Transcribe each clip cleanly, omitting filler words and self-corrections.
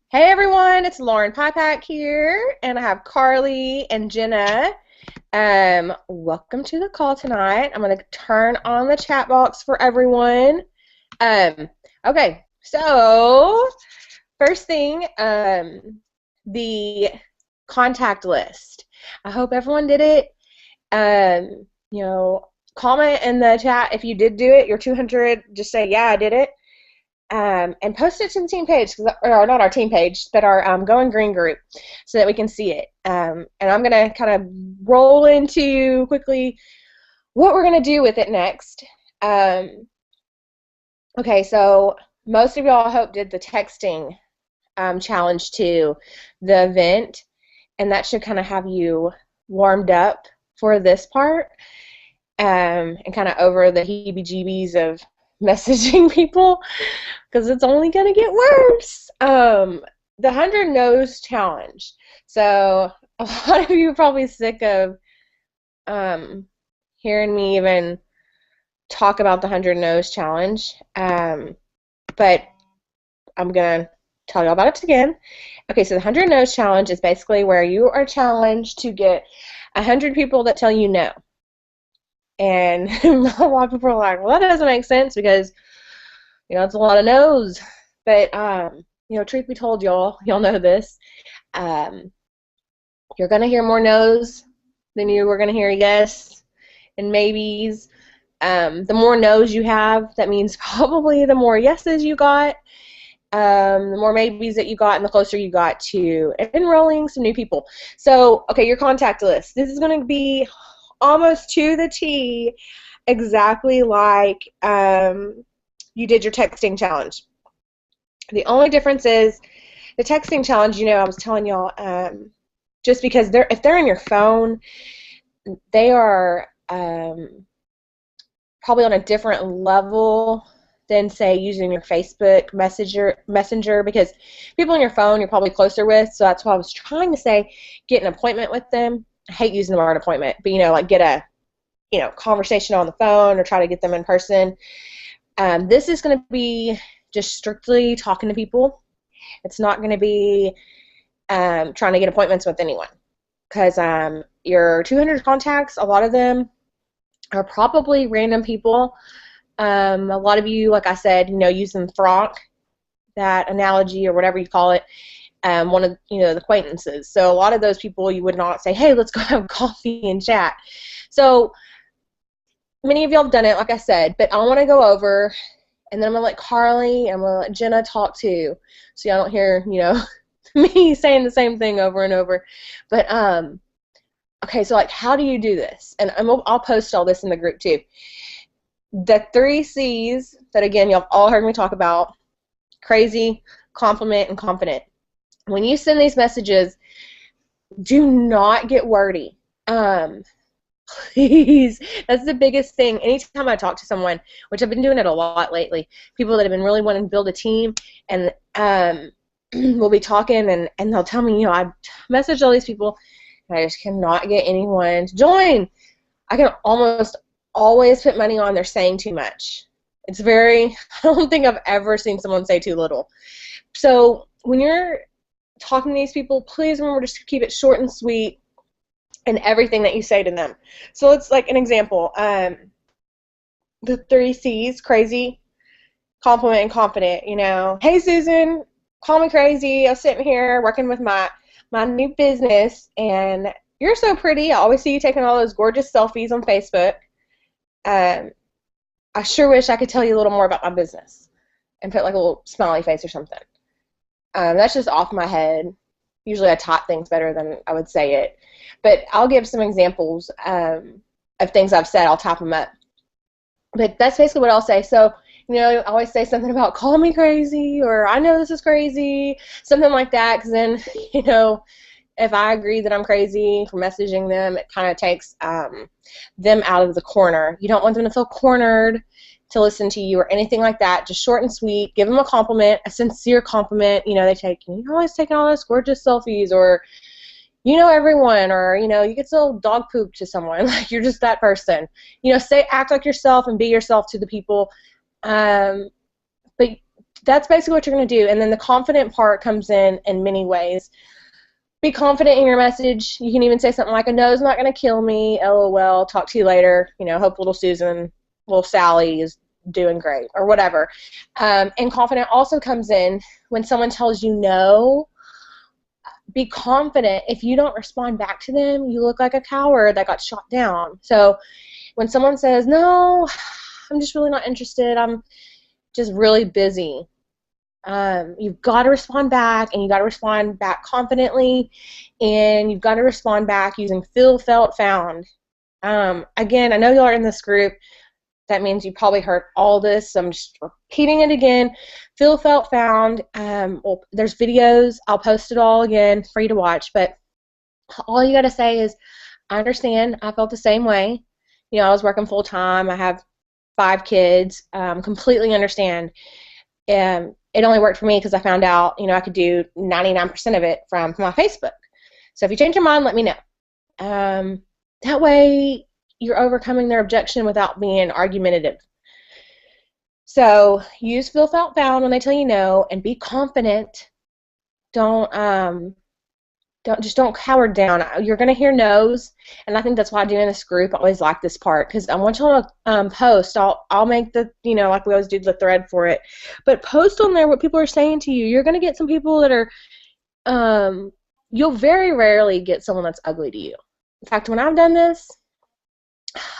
Hey everyone, it's Lauren Pipak here, and I have Carly and Jenna. Welcome to the call tonight. I'm going to turn on the chat box for everyone. Um, okay, so first thing, the contact list. I hope everyone did it. Comment in the chat if you did do it. You're 200. Just say, yeah, I did it. And post it to the team page, or not our team page, but our Going Green group, so that we can see it. And I'm going to kind of roll into quickly what we're going to do with it next. Okay, so most of y'all, I hope, did the texting challenge to the event, and that should kind of have you warmed up for this part, and kind of over the heebie-jeebies of messaging people, because it's only going to get worse. The 100 No's challenge. So a lot of you are probably sick of hearing me even talk about the 100 No's challenge, but I'm going to tell you all about it again. Okay, so the 100 No's challenge is basically where you are challenged to get 100 people that tell you no. And a lot of people are like, well, that doesn't make sense because, it's a lot of no's. But, truth be told, y'all know this. You're going to hear more no's than you were going to hear yes and maybes. The more no's you have, that means probably the more yeses you got, the more maybes that you got, and the closer you got to enrolling some new people. So, okay, your contact list. This is going to be almost to the T, exactly like you did your texting challenge. The only difference is the texting challenge, I was telling y'all, just because if they're in your phone, they are probably on a different level than, say, using your Facebook Messenger, because people on your phone you're probably closer with, so that's why I was trying to say get an appointment with them. I hate using the word appointment, but like get a conversation on the phone or try to get them in person. This is going to be just strictly talking to people. It's not going to be trying to get appointments with anyone, because your 200 contacts, a lot of them are probably random people. A lot of you, like I said, using Thronk, that analogy or whatever you call it, one of the acquaintances. So a lot of those people you would not say, hey, let's go have coffee and chat. So many of y'all have done it, like I said, but I want to go over, and then I'm going to let Carly and I'm going to let Jenna talk too, so y'all don't hear, me saying the same thing over and over. But, okay, so like, how do you do this? And I'll post all this in the group too. The 3 C's that, again, y'all all heard me talk about: crazy, compliment, and confident. When you send these messages, do not get wordy. Please. That's the biggest thing. Anytime I talk to someone, which I've been doing it a lot lately, people that have been really wanting to build a team, and we'll be talking, and they'll tell me, I messaged all these people, and I just cannot get anyone to join. I can almost always put money on they're saying too much. It's I don't think I've ever seen someone say too little. So when you're talking to these people, please remember just to keep it short and sweet in everything that you say to them. So it's like an example. The 3 C's: crazy, compliment, and confident. Hey Susan, call me crazy. I'm sitting here working with my new business, and you're so pretty. I always see you taking all those gorgeous selfies on Facebook. I sure wish I could tell you a little more about my business, and put like a little smiley face or something. That's just off my head. Usually I type things better than I would say it. But I'll give some examples of things I've said. I'll type them up. But that's basically what I'll say. So, I always say something about call me crazy, or I know this is crazy, something like that, because then, if I agree that I'm crazy for messaging them, it kind of takes them out of the corner. You don't want them to feel cornered to listen to you or anything like that. Just short and sweet. Give them a compliment, a sincere compliment. They take, you're always taking all those gorgeous selfies, or everyone, or you could sell dog poop to someone. Like, you're just that person. Act like yourself and be yourself to the people. But that's basically what you're going to do. And then the confident part comes in many ways. Be confident in your message. You can even say something like, a no's not going to kill me, LOL, talk to you later, hope little Susan, little Sally is doing great, or whatever. And confident also comes in when someone tells you no. Be confident. If you don't respond back to them, you look like a coward that got shot down. So when someone says, no, I'm just really not interested, I'm just really busy, you've got to respond back, and you've got to respond back confidently, and you've got to respond back using feel, felt, found. Again, I know y'all are in this group. That means you probably heard all this, so I'm just repeating it again. Feel, felt, found. Well, there's videos. I'll post it all again for you to watch, but all you got to say is, I understand. I felt the same way. I was working full-time. I have 5 kids. Completely understand. It only worked for me because I found out, I could do 99% of it from my Facebook. So if you change your mind, let me know. That way, you're overcoming their objection without being argumentative. So use feel, felt, found when they tell you no, and be confident. Don't cower down. You're gonna hear no's, and I think that's why doing this group, I always like this part, because I want y'all to post. I'll make the like we always do, the thread for it, but post on there what people are saying to you. You're gonna get some people that are you'll very rarely get someone that's ugly to you. In fact, when I've done this,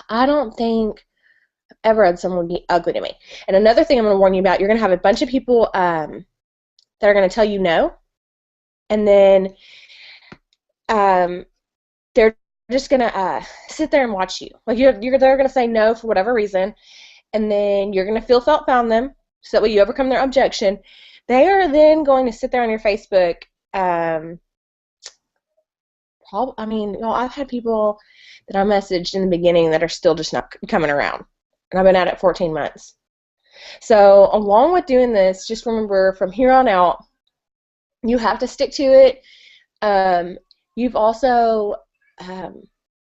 I don't think I've ever had someone be ugly to me. And another thing I'm going to warn you about, you're going to have a bunch of people that are going to tell you no, and then they're just going to sit there and watch you. Like they're going to say no for whatever reason, and then you're going to feel, felt, found them, so that way you overcome their objection. They are then going to sit there on your Facebook. I've had people that I messaged in the beginning that are still just not coming around, and I've been at it 14 months. So along with doing this, just remember, from here on out, you have to stick to it. You've also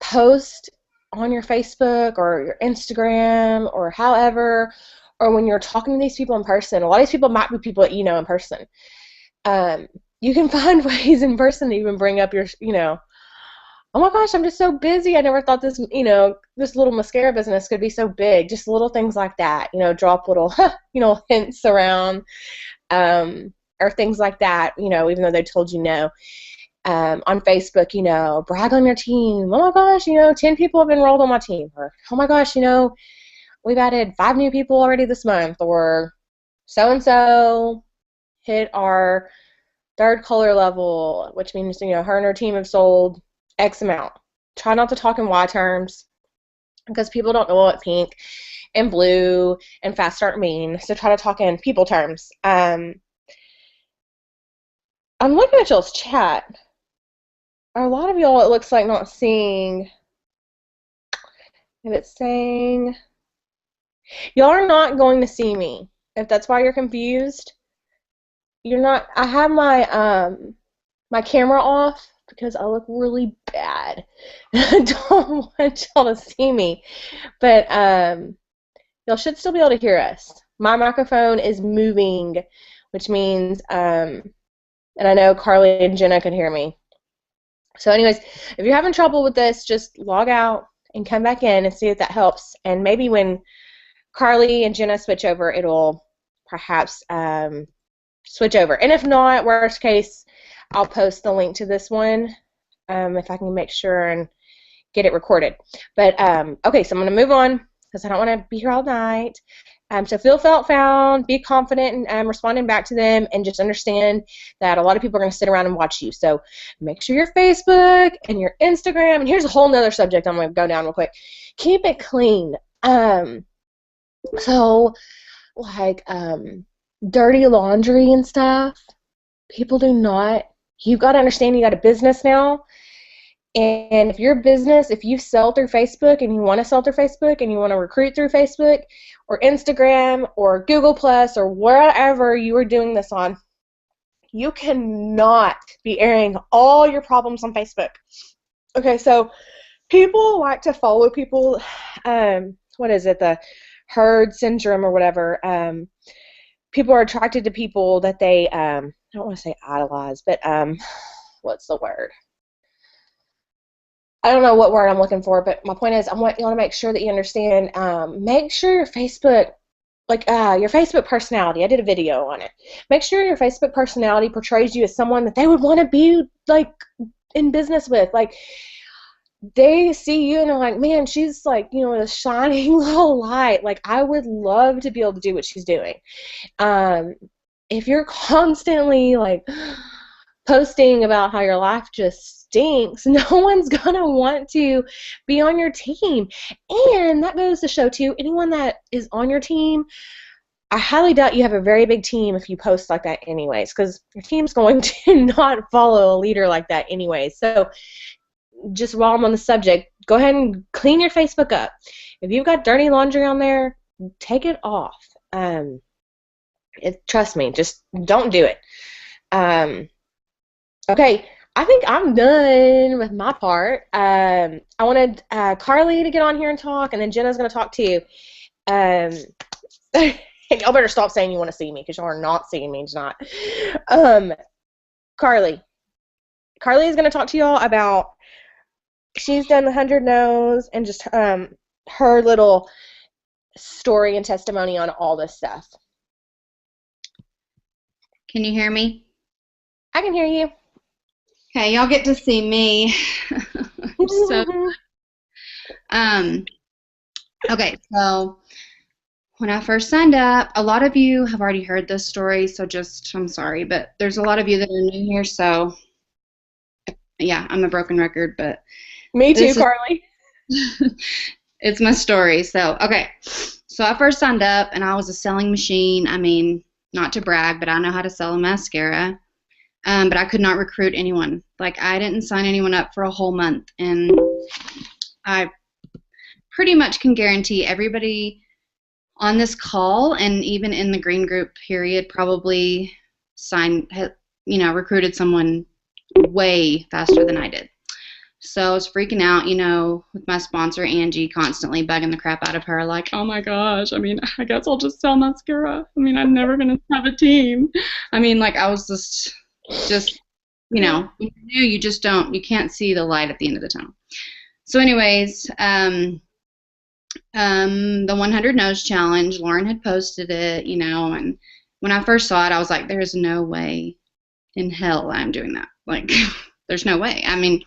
post on your Facebook or your Instagram or however, or when you're talking to these people in person. A lot of these people might be people that you know in person. You can find ways in person to even bring up your, oh my gosh, I'm just so busy. I never thought this, this little mascara business could be so big. Just little things like that, drop little, hints around, or things like that, even though they told you no. On Facebook, brag on your team. Oh my gosh, 10 people have enrolled on my team. Or, oh my gosh, we've added 5 new people already this month. Or, so-and-so hit our 3rd color level, which means, her and her team have sold X amount. Try not to talk in Y terms, because people don't know what pink and blue and fast start mean. So try to talk in people terms. I'm looking at y'all's chat. Are a lot of y'all, it looks like, not seeing? And it's saying y'all are not going to see me. If that's why you're confused, you're not. I have my my camera off because I look really bad. I don't want y'all to see me, but y'all should still be able to hear us. My microphone is moving, which means, and I know Carly and Jenna can hear me. So anyways, if you're having trouble with this, just log out and come back in and see if that helps. And maybe when Carly and Jenna switch over, it'll perhaps switch over. And if not, worst case, I'll post the link to this one if I can make sure and get it recorded. But, okay, so I'm going to move on because I don't want to be here all night. So feel, felt, found, be confident in responding back to them, and just understand that a lot of people are going to sit around and watch you. So make sure your Facebook and your Instagram, and here's a whole nother subject I'm going to go down real quick. Keep it clean. So, like, dirty laundry and stuff, people do not. You've got to understand you got a business now. And if your business, if you sell through Facebook and you want to sell through Facebook and you want to recruit through Facebook or Instagram or Google Plus or wherever you are doing this on, you cannot be airing all your problems on Facebook. Okay, so people like to follow people, what is it, the herd syndrome or whatever. people are attracted to people that they, I don't want to say idolize, but what's the word? I don't know what word I'm looking for, but my point is, I want you to make sure that you understand. Make sure your Facebook, your Facebook personality. I did a video on it. Make sure your Facebook personality portrays you as someone that they would want to be like in business with. Like they see you and they're like, man, she's like, a shining little light. Like I would love to be able to do what she's doing. If you're constantly like posting about how your life just stinks, no one's gonna want to be on your team. And that goes to show too, anyone that is on your team, I highly doubt you have a very big team if you post like that anyways, because your team's going to not follow a leader like that anyways. So just while I'm on the subject, go ahead and clean your Facebook up. If you've got dirty laundry on there, take it off. Trust me, just don't do it. Okay, I think I'm done with my part. I wanted Carly to get on here and talk, and then Jenna's going to talk too. Y'all better stop saying you want to see me, because y'all are not seeing me tonight. Carly is going to talk to y'all about, she's done the 100 no's and just her little story and testimony on all this stuff. Can you hear me? I can hear you. Okay, y'all get to see me. Okay, so when I first signed up, a lot of you have already heard this story, so I'm sorry, but there's a lot of you that are new here, so yeah, I'm a broken record, but me too, Carly. It's my story. So, okay. So I first signed up, and I was a selling machine. I mean, not to brag, but I know how to sell a mascara. But I could not recruit anyone. Like, I didn't sign anyone up for a whole month. And I pretty much can guarantee everybody on this call, and even in the green group period, probably recruited someone way faster than I did. So I was freaking out, with my sponsor, Angie, constantly bugging the crap out of her, like, oh my gosh, I mean, I guess I'll just sell mascara. I mean, I'm never going to have a team. I mean, like, I was just, you can't see the light at the end of the tunnel. So anyways, the 100 No's challenge, Lauren had posted it, and when I first saw it, I was like, there's no way in hell I'm doing that. Like, there's no way. I mean,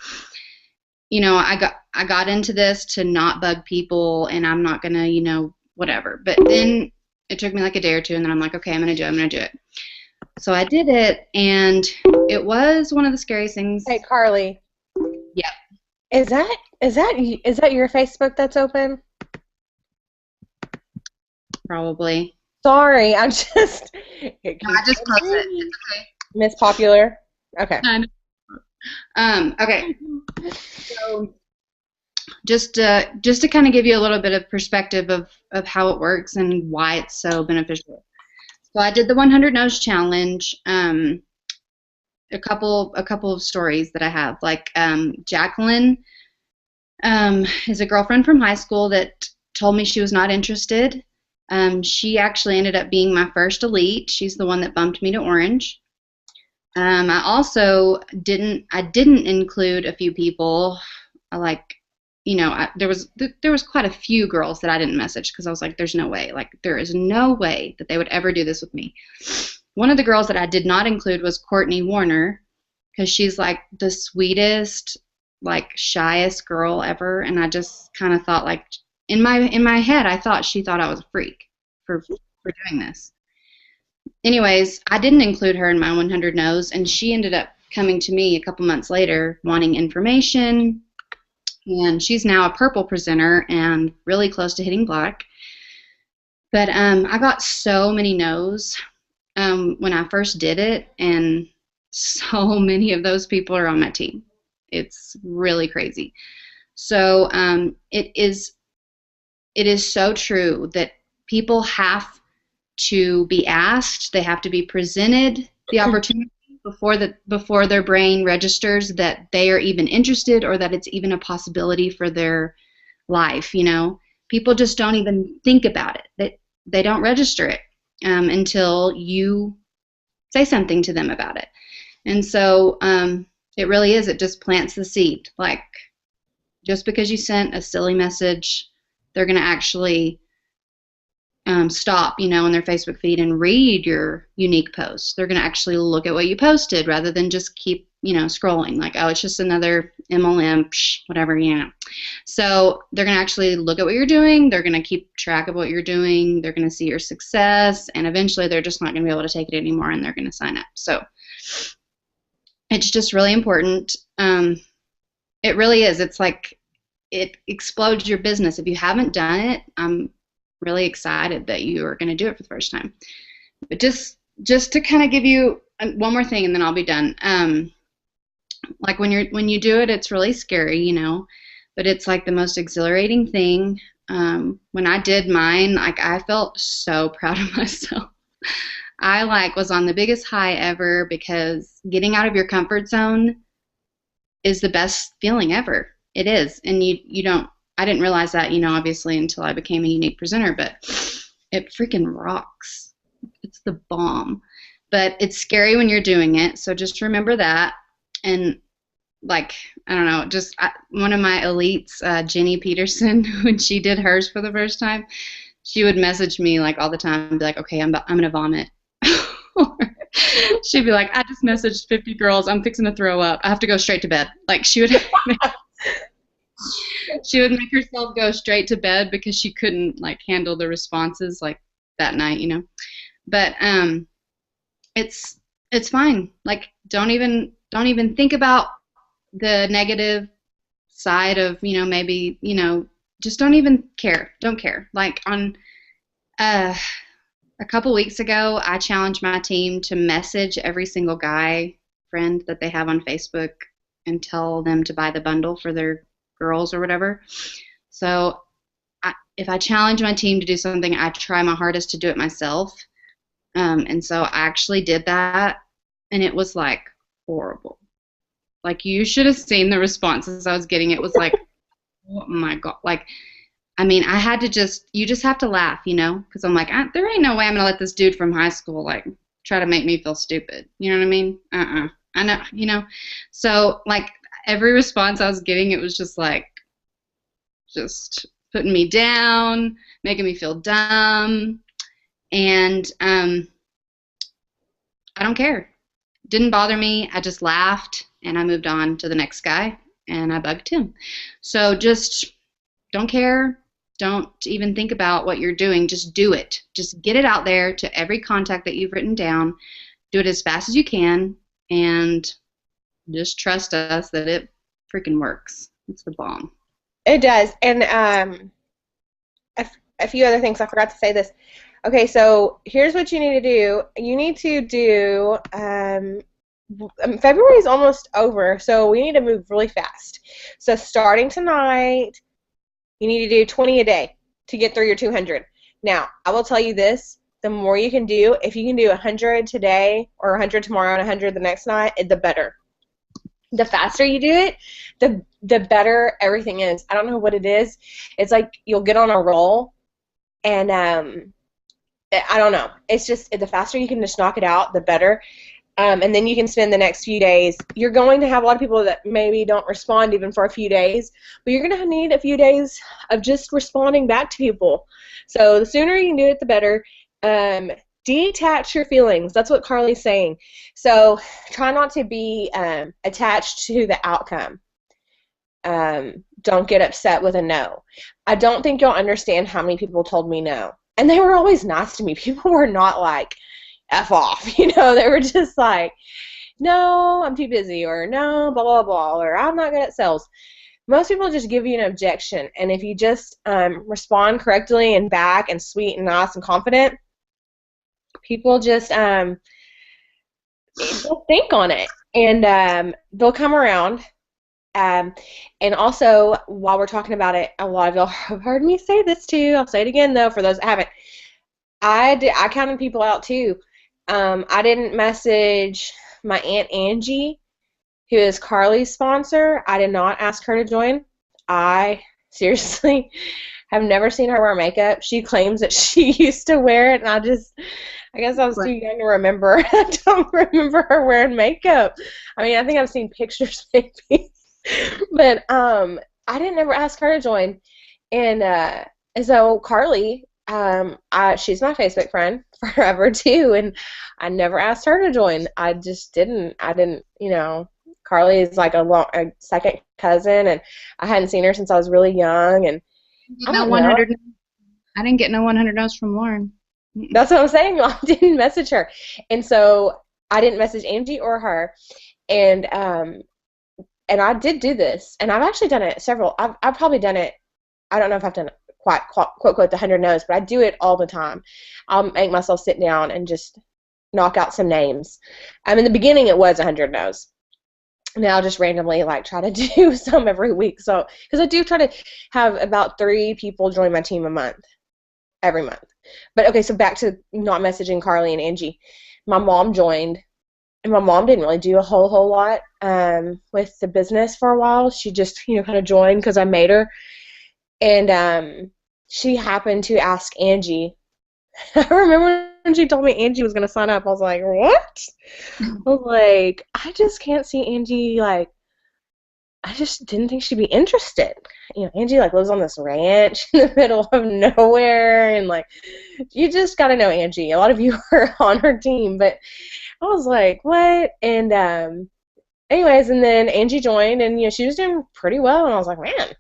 I got into this to not bug people, and I'm not going to, whatever. But then it took me like a day or two, and then I'm like, okay, I'm going to do it. So I did it, and it was one of the scariest things. Hey, Carly. Yep. Is that your Facebook that's open? Probably. Sorry, I just closed it. It's okay. Miss Popular. Okay. Okay. So just to kind of give you a little bit of perspective of how it works and why it's so beneficial. So I did the 100 No's challenge. A couple of stories that I have, like Jacqueline is a girlfriend from high school that told me she was not interested. She actually ended up being my first elite. She's the one that bumped me to orange. I also didn't include a few people. There was quite a few girls that I didn't message because I was like, there's no way. Like, there is no way that they would ever do this with me. One of the girls that I did not include was Courtney Warner, because she's like the sweetest, like shyest girl ever, and I just kind of thought, like, in my head, I thought she thought I was a freak for doing this. Anyways, I didn't include her in my 100 No's, and she ended up coming to me a couple months later wanting information, and she's now a purple presenter and really close to hitting black. But I got so many no's when I first did it, and so many of those people are on my team. It's really crazy. So it is so true that people have to be asked, they have to be presented the opportunity before their brain registers that they are even interested or that it's even a possibility for their life. People just don't even think about it. They don't register it. until you say something to them about it. And so it really is, it just plants the seed. Like, just because you sent a silly message, they're going to actually stop, in their Facebook feed and read your unique post. They're going to actually look at what you posted rather than just keep, scrolling like, oh, it's just another MLM, whatever, So they're going to actually look at what you're doing. They're going to keep track of what you're doing. They're going to see your success. And eventually they're just not going to be able to take it anymore and they're going to sign up. So it's just really important. It really is. It's like it explodes your business. If you haven't done it, I'm really excited that you are going to do it for the first time. But just to kind of give you one more thing, and then I'll be done. Like when you do it, it's really scary, but it's like the most exhilarating thing. When I did mine, like I felt so proud of myself. I was on the biggest high ever because getting out of your comfort zone is the best feeling ever. It is. And you don't, I didn't realize that, obviously until I became a unique presenter, but it freaking rocks. It's the bomb. But it's scary when you're doing it. So just remember that. And I don't know, one of my elites, Jenny Peterson, when she did hers for the first time, she would message me all the time and be like, okay, I'm going to vomit. She'd be like, I just messaged 50 girls. I'm fixing to throw up. I have to go straight to bed. She would she would make herself go straight to bed because she couldn't handle the responses that night, But it's fine. Don't even think about the negative side of, maybe, just don't even care. Don't care. On a couple weeks ago, I challenged my team to message every single guy friend that they have on Facebook and tell them to buy the bundle for their girls or whatever. So if I challenge my team to do something, I try my hardest to do it myself. And so I actually did that, and it was horrible. You should have seen the responses I was getting. It was oh my God. I had to you just have to laugh, because I'm there ain't no way I'm going to let this dude from high school, try to make me feel stupid. You know what I mean? I know, So, every response I was getting, it was just putting me down, making me feel dumb. And I don't care. Didn't bother me. I just laughed, and I moved on to the next guy, and I bugged him. So just don't care. Don't even think about what you're doing. Just do it. Just get it out there to every contact that you've written down. Do it as fast as you can, and just trust us that it freaking works. It's the bomb. It does. And a few other things. I forgot to say this. Okay, so here's what you need to do. You need to do, February is almost over, so we need to move really fast. So starting tonight, you need to do 20 a day to get through your 200. Now, I will tell you this, the more you can do, if you can do 100 today or 100 tomorrow and 100 the next night, the better. The faster you do it, the better everything is. I don't know what it is. It's you'll get on a roll, and I don't know. It's just the faster you can just knock it out, the better. And then you can spend the next few days. You're going to have a lot of people that maybe don't respond even for a few days, but you're going to need a few days of just responding back to people. So the sooner you can do it, the better. Detach your feelings. That's what Carly's saying. So try not to be attached to the outcome. Don't get upset with a no. I don't think you'll understand how many people told me no. And they were always nice to me. People were not F off, They were just no, I'm too busy, or no, blah, blah, blah, or I'm not good at sales. Most people just give you an objection, and if you just respond correctly and back and sweet and nice and confident, people just they'll think on it, and they'll come around. And also, while we're talking about it, a lot of y'all have heard me say this too. I'll say it again, though, for those that haven't. I counted people out, too. I didn't message my Aunt Angie, who is Carly's sponsor. I did not ask her to join. I seriously I've never seen her wear makeup. She claims that she used to wear it, and I guess I was too young to remember. I don't remember her wearing makeup. I mean, I think I've seen pictures maybe, but I didn't ever ask her to join, and so Carly, she's my Facebook friend forever too, and I never asked her to join. I just didn't. I didn't, Carly is like a second cousin, and I hadn't seen her since I was really young, and I No don't know. 100. I didn't get no 100 notes from Lauren. That's what I'm saying. I didn't message her, and so I didn't message Angie or her, and and I did do this, and I've actually done it several. I've probably done it. I don't know if I've done it quote quote the 100 no's, but I do it all the time. I'll make myself sit down and just knock out some names. In the beginning it was 100 no's. Now I'll just randomly like try to do some every week. So because I do try to have about 3 people join my team a month, every month. But okay, so back to not messaging Carly and Angie. My mom joined, and my mom didn't really do a whole lot with the business for a while. She just kind of joined because I made her, and she happened to ask Angie. I remember when she told me Angie was going to sign up. I was like, what? I was like, I just can't see Angie, like, I just didn't think she'd be interested. Angie, like, lives on this ranch in the middle of nowhere, and, like, you just got to know Angie. A lot of you are on her team, but I was like, what? And, anyways, and then Angie joined, and, she was doing pretty well, and I was like, man.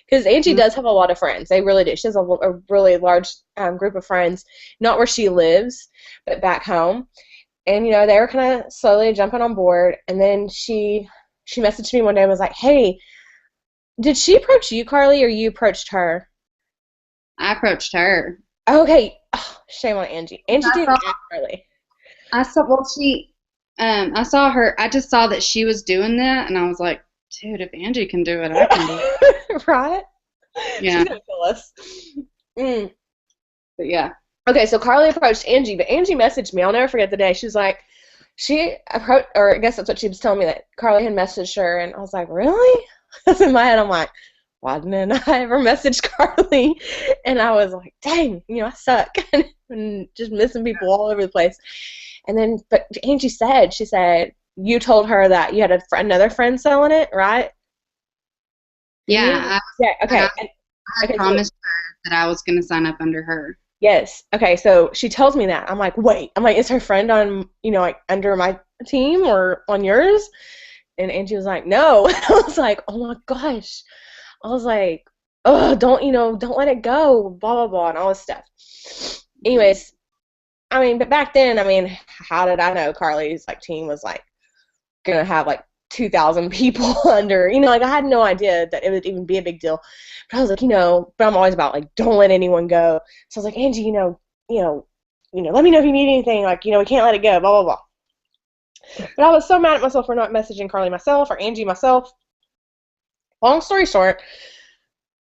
Because Angie does have a lot of friends. They really do. She has a really large group of friends, not where she lives, but back home. And, they were kind of slowly jumping on board. And then she messaged me one day and was like, hey, did she approach you, Carly, or you approached her? I approached her. Okay. Oh, shame on Angie. Angie didn't ask Carly. I saw her. I just saw that she was doing that, and I was like, dude, if Angie can do it, I can do it. Right? Yeah. She's going to kill us. But yeah. Okay, so Carly approached Angie, but Angie messaged me. I'll never forget the day. She was like, she approached, or I guess that's what she was telling me, that Carly had messaged her, and I was like, really? Because in my head, I'm like, why didn't I ever message Carly? And I was like, dang, I suck. And just missing people all over the place. And then, but Angie said, she said, you told her that you had another friend selling it, right? Yeah. Yeah, okay. I promised her that I was going to sign up under her. Yes. Okay, so she tells me that. I'm like, wait. I'm like, is her friend on, like under my team or on yours? And Angie was like, no. I was like, oh my gosh. I was like, oh, don't let it go, blah, blah, blah, and all this stuff. Anyways, but back then, how did I know Carly's team was gonna have 2,000 people under, I had no idea that it would even be a big deal. But I was like, but I'm always about don't let anyone go. So I was like, Angie, let me know if you need anything, we can't let it go, blah, blah, blah. But I was so mad at myself for not messaging Carly myself or Angie myself. Long story short,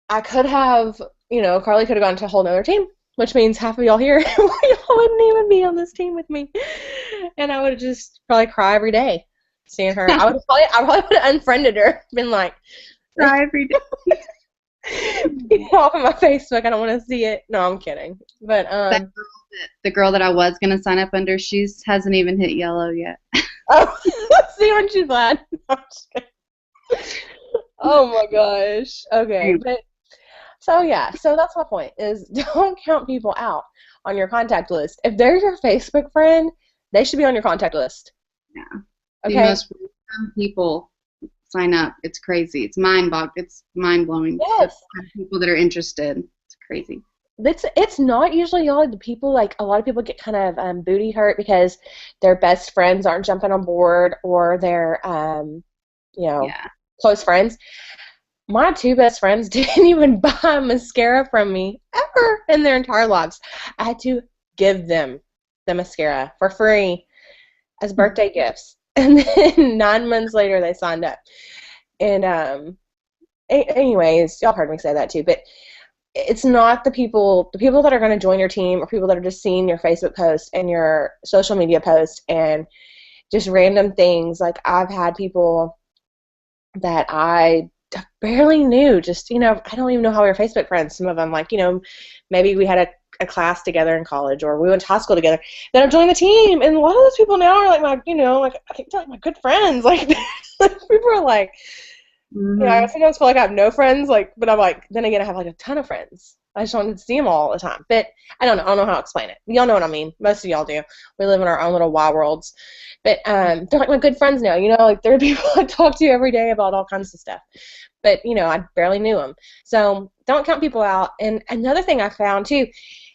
I could have, Carly could have gone to a whole nother team, which means half of y'all here, y'all wouldn't even be on this team with me. And I would just probably cry every day seeing her. I probably would have unfriended her, been like, cry every day. Off of my Facebook, I don't want to see it. No, I'm kidding. But the girl that I was gonna sign up under, she hasn't even hit yellow yet. Oh, see, aren't you glad? Oh my gosh. Okay, but so that's my point: is don't count people out on your contact list. If they're your Facebook friend, they should be on your contact list. Yeah. Okay. The most random people sign up. It's crazy. It's mind blowing. Yes. People that are interested. It's crazy. It's not usually all the people. A lot of people get kind of booty hurt because their best friends aren't jumping on board, or their close friends. My 2 best friends didn't even buy mascara from me ever in their entire lives. I had to give them the mascara for free as birthday gifts. And then 9 months later, they signed up. And anyways, y'all heard me say that too. But it's not the people that are going to join your team, or people that are just seeing your Facebook post and your social media post and just random things. I've had people that I barely knew. Just, I don't even know how we were Facebook friends. Some of them, like, maybe we had a class together in college or we went to high school together. Then I joined the team, and a lot of those people now are like my, like I think they're like my good friends. Like, people are like, I Mm-hmm. sometimes feel like I have no friends, like, but I'm like, then again, I have like a ton of friends. I just wanted to see them all the time. But I don't know. I don't know how to explain it. Y'all know what I mean. Most of y'all do. We live in our own little wild worlds. But they're like my good friends now. Like there are people I talk to every day about all kinds of stuff. But, I barely knew them. So don't count people out. And another thing I found, too,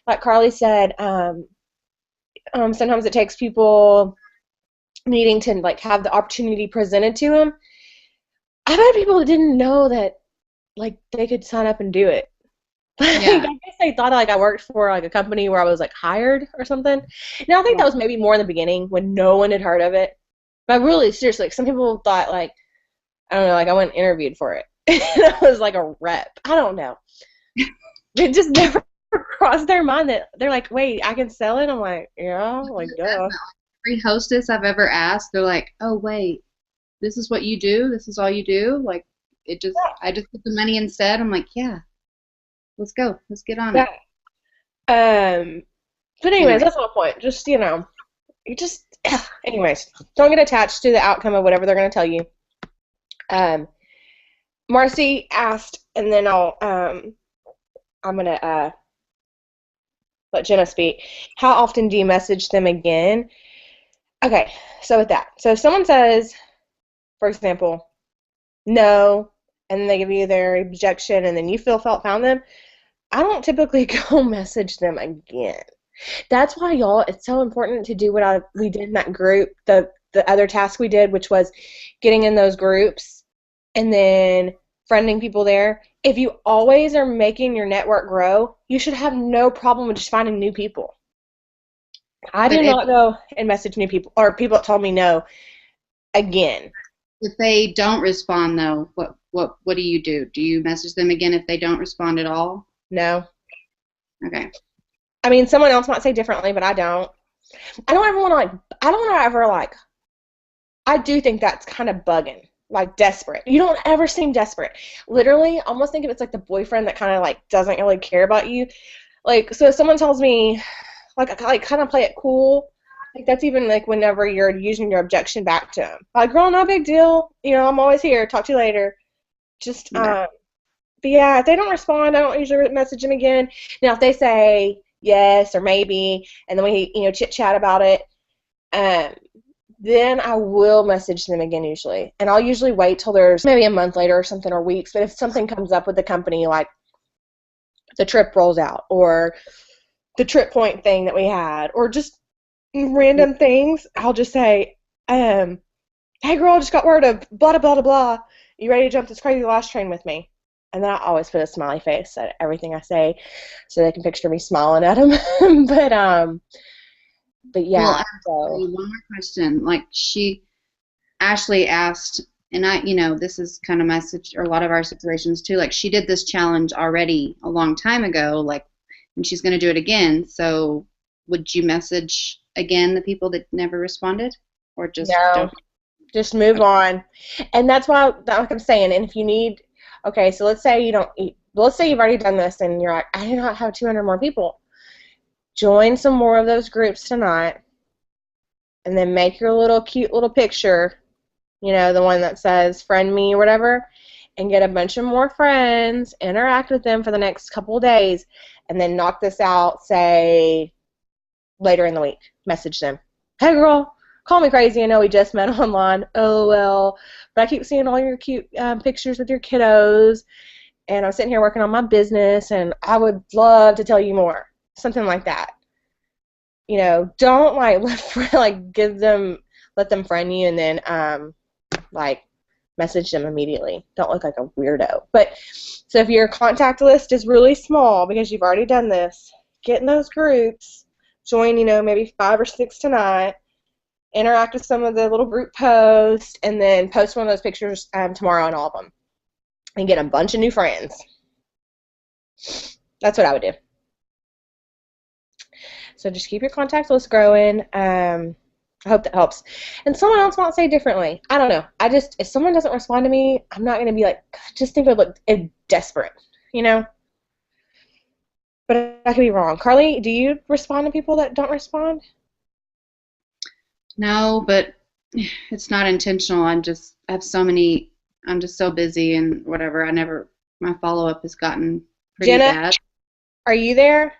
like Carly said, sometimes it takes people needing to, like, have the opportunity presented to them. I've had people that didn't know that, like, they could sign up and do it. Like, I Yeah. guess they thought, like, I worked for, like, a company where I was, like, hired or something. Now, I think that Yeah. was maybe more in the beginning when no one had heard of it. But really, seriously, like, some people thought, like, I don't know, like, I went and interviewed for it. And I was, like, a rep. I don't know. It just never crossed their mind that they're like, wait, I can sell it? I'm like, yeah, like, duh. Every hostess I've ever asked, they're like, "Oh wait, this is what you do? This is all you do?" Like I just put the money instead. I'm like, "Yeah, let's go. Let's get on Yeah. it." But anyways, Anyway, that's my point. Just, you just, anyways, don't get attached to the outcome of whatever they're going to tell you. Um, Marcy asked, and then I'm going to let Jenna speak. How often do you message them again? Okay, so with that. So if someone says, for example, no, and then they give you their rejection, and then you found them, I don't typically go message them again. That's why, y'all, it's so important to do what we did in that group, the other task we did, which was getting in those groups and then friending people there. If you always are making your network grow, you should have no problem with just finding new people. I but do not go and message new people or people that told me no again. if they don't respond though, what do you do? Do you message them again if they don't respond at all? No. Okay. I mean, someone else might say differently, but I don't. I don't ever want to I don't want to ever I do think that's kind of bugging, like desperate. You don't ever seem desperate. Literally, almost think of it's like the boyfriend that kind of like doesn't really care about you. Like, so if someone tells me, like kind of play it cool. Like that's even like whenever you're using your objection back to them. Like, girl, no big deal. I'm always here. Talk to you later. Just Okay. but yeah, if they don't respond, I don't usually message them again. Now, if they say yes or maybe, and then we chit chat about it, um, then I will message them again usually. And I'll usually wait till there's maybe a month later or something or weeks. But if something comes up with the company, like the trip rolls out or the trip point thing that we had or just random things, I'll just say, hey girl, I just got word of blah, blah, blah, blah. You ready to jump this crazy last train with me? And then I always put a smiley face at everything I say so they can picture me smiling at them. but Well, yeah, I have so. one more question. Like Ashley asked, and this is kind of my or a lot of our situations too. Like she did this challenge already a long time ago, like, and she's going to do it again. So, would you message again the people that never responded, or just No, don't? just move on. And that's why, like I'm saying, and if you need, okay, so let's say you don't, let's say you've already done this and you're like, I do not have 200 more people. Join some more of those groups tonight and then make your little cute little picture, the one that says friend me or whatever, and get a bunch of more friends, interact with them for the next couple of days, and then knock this out, say, later in the week. Message them. Hey, girl, call me crazy. I know we just met online. LOL. But I keep seeing all your cute pictures with your kiddos, and I'm sitting here working on my business, and I would love to tell you more. Something like that. Don't let them friend you, and then like message them immediately. Don't look like a weirdo. But so if your contact list is really small because you've already done this, get in those groups, join, maybe 5 or 6 tonight, interact with some of the little group posts, and then post one of those pictures tomorrow on all of them and get a bunch of new friends. That's what I would do. So just keep your contact list growing. I hope that helps. And someone else might say differently. I don't know. I just, if someone doesn't respond to me, I'm not going to be like, "God, just think it would look desperate, you know? But I could be wrong. Carly, do you respond to people that don't respond? No, but it's not intentional. I have so many, I'm just so busy and whatever. My follow up has gotten pretty Jenna, bad. are you there?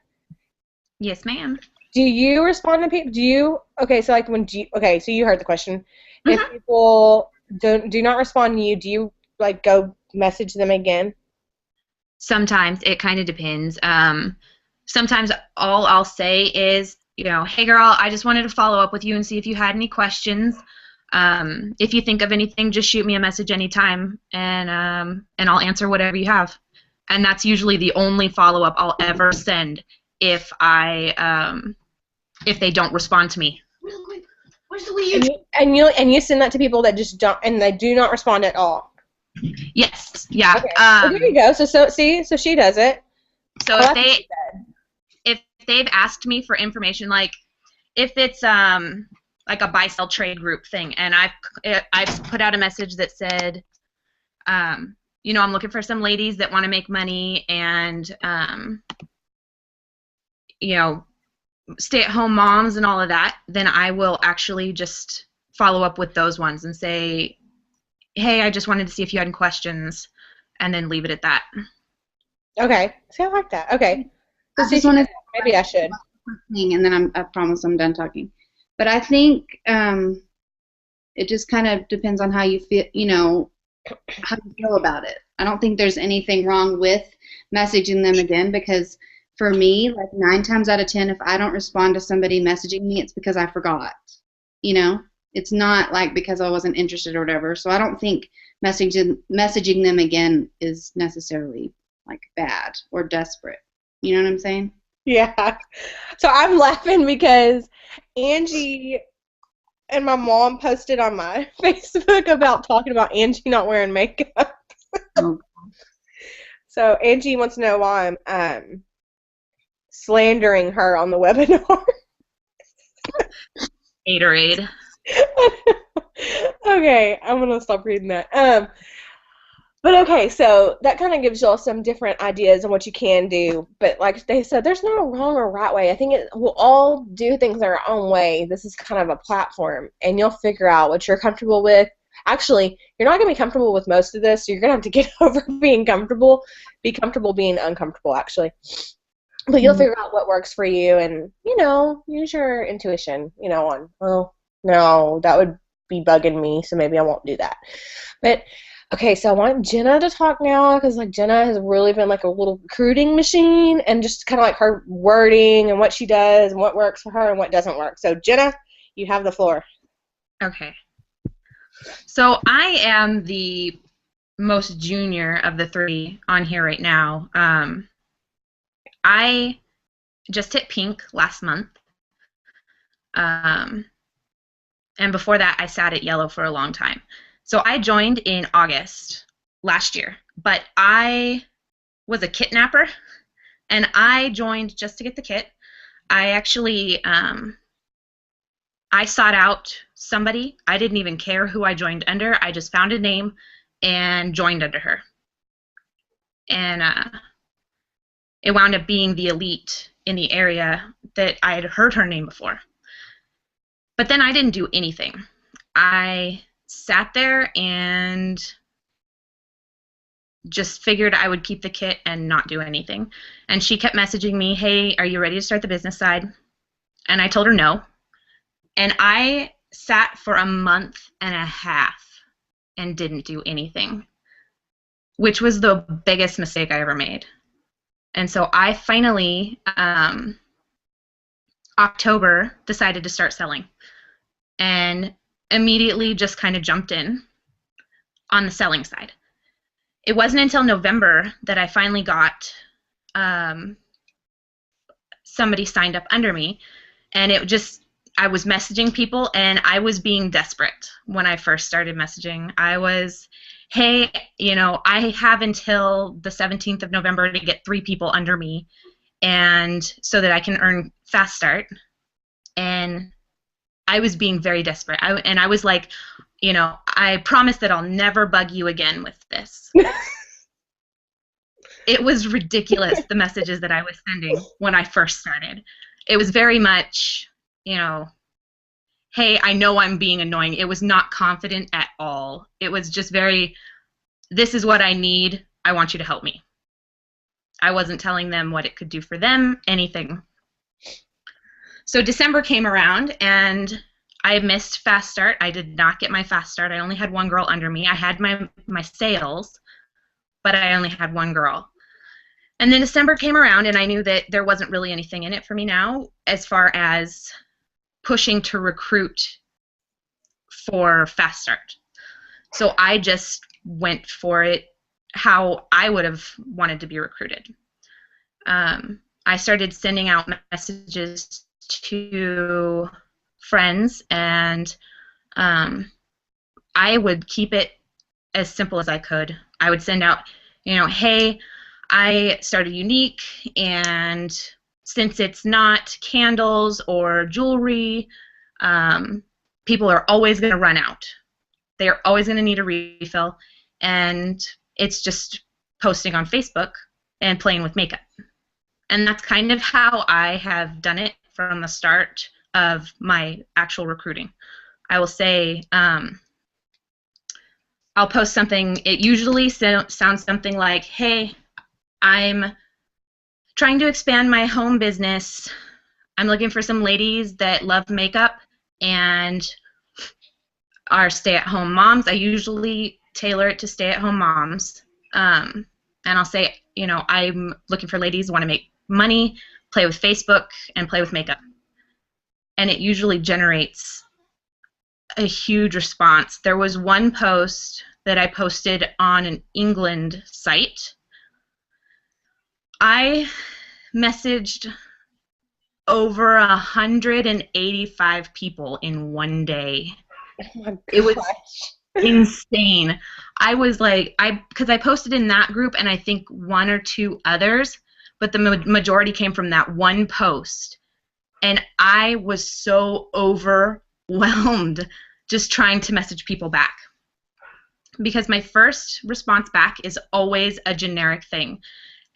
Yes, ma'am. Do you respond to people? Do you, okay, so like okay, so you heard the question. If Hmm. people do not respond to you, do you like go message them again? Sometimes it kind of depends. Sometimes all I'll say is, hey girl, I just wanted to follow up with you and see if you had any questions. If you think of anything, just shoot me a message anytime, and I'll answer whatever you have. And that's usually the only follow up I'll ever send if they don't respond to me. Real quick, where's the weed? And you send that to people that just don't, and they do not respond at all. Yes, yeah. Okay. Well, there you go. So she does it. So Oh, if they've asked me for information, like if it's like a buy sell trade group thing, and I've put out a message that said, I'm looking for some ladies that want to make money and stay-at-home moms and all of that, then I will actually just follow up with those ones and say, hey, I just wanted to see if you had any questions, and then leave it at that. Okay. See, I like that. Okay. So I just want to maybe I should. thing, and then I promise I'm done talking. But I think it just kind of depends on how you feel, how you feel about it. I don't think there's anything wrong with messaging them again, because for me, like 9 times out of 10, if I don't respond to somebody messaging me, it's because I forgot. It's not like because I wasn't interested or whatever. So I don't think messaging them again is necessarily like bad or desperate. You know what I'm saying? Yeah. So I'm laughing because Angie and my mom posted on my Facebook about talking about Angie not wearing makeup. Oh. So Angie wants to know why I'm slandering her on the webinar. Gatorade. Okay, I'm gonna stop reading that. But okay, so that kind of gives y'all some different ideas on what you can do. But like they said, there's no wrong or right way. I think we'll all do things our own way. This is kind of a platform, and you'll figure out what you're comfortable with. Actually, you're not going to be comfortable with most of this, so you're going to have to get over being comfortable. Be comfortable being uncomfortable, actually. But you'll figure out what works for you, and, use your intuition, no, that would be bugging me, so maybe I won't do that. But okay, so I want Jenna to talk now because like Jenna has really been like a little recruiting machine, and just kind of like her wording and what she does and what works for her and what doesn't work. So Jenna, you have the floor. Okay. So I am the most junior of the 3 on here right now. I just hit pink last month. And before that, I sat at yellow for a long time. So I joined in August last year, but I was a kitnapper, and I joined just to get the kit. I actually, I sought out somebody. I didn't even care who I joined under. I just found a name and joined under her. And it wound up being the elite in the area that I had heard her name before. But then I didn't do anything. I sat there and just figured I would keep the kit and not do anything. And she kept messaging me, hey, are you ready to start the business side? And I told her no. And I sat for a month and a half and didn't do anything, which was the biggest mistake I ever made. And so I finally, October, decided to start selling. And immediately just kind of jumped in on the selling side. It wasn't until November that I finally got somebody signed up under me, and I was messaging people, and I was being desperate when I first started messaging. I was, hey, I have until the 17th of November to get 3 people under me, and so that I can earn fast start. And I was being very desperate. And I was like, I promise that I'll never bug you again with this. It was ridiculous, the messages that I was sending when I first started. It was very much, hey, I know I'm being annoying. It was not confident at all. It was just very, this is what I need. I want you to help me. I wasn't telling them what it could do for them, anything. So December came around, and I missed Fast Start. I did not get my Fast Start. I only had one girl under me. I had my sales, but I only had one girl. And then December came around, and I knew that there wasn't really anything in it for me now as far as pushing to recruit for Fast Start. So I just went for it how I would have wanted to be recruited. I started sending out messages to friends, and I would keep it as simple as I could. I would send out, hey, I started Unique, and since it's not candles or jewelry, people are always going to run out. They're always going to need a refill, and it's just posting on Facebook and playing with makeup. And that's kind of how I have done it from the start of my actual recruiting. I will say, I'll post something. It usually sounds something like, hey, I'm trying to expand my home business. I'm looking for some ladies that love makeup and are stay-at-home moms. I usually tailor it to stay-at-home moms. And I'll say, I'm looking for ladies who want to make money, play with Facebook, and play with makeup. And it usually generates a huge response. There was one post that I posted on an England site. I messaged over 185 people in one day. Oh my gosh. It was insane. I was like, because I posted in that group and I think one or two others, but the majority came from that one post. And I was so overwhelmed just trying to message people back. Because my first response back is always a generic thing.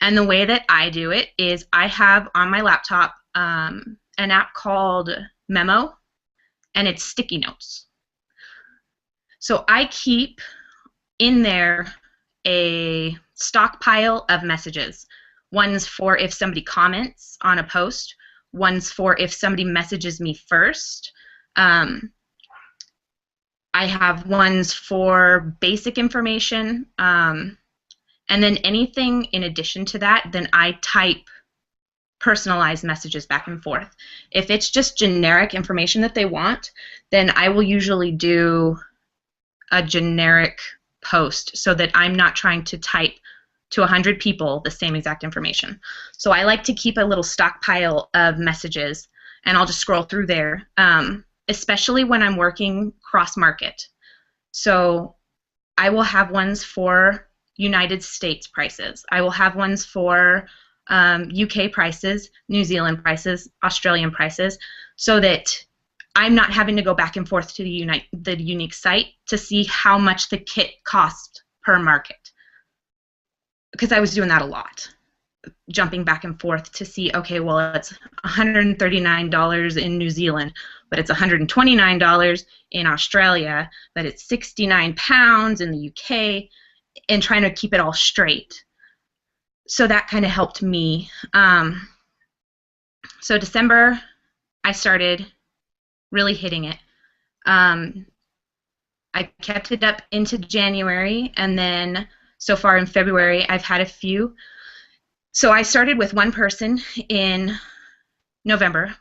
And the way that I do it is I have on my laptop an app called Memo, and it's sticky notes. So I keep in there a stockpile of messages. One's for if somebody comments on a post. One's for if somebody messages me first. I have ones for basic information. And then anything in addition to that, then I type personalized messages back and forth. If it's just generic information that they want, then I will usually do a generic post so that I'm not trying to type to 100 people the same exact information. So I like to keep a little stockpile of messages, and I'll just scroll through there, especially when I'm working cross-market. So I will have ones for United States prices. I will have ones for UK prices, New Zealand prices, Australian prices, so that I'm not having to go back and forth to the Unique site to see how much the kit costs per market. Because I was doing that a lot, jumping back and forth to see, okay, well, it's $139 in New Zealand, but it's $129 in Australia, but it's 69 pounds in the UK, and trying to keep it all straight. So that kind of helped me. So December, I started really hitting it. I kept it up into January, and then so far in February, I've had a few. So I started with one person in November,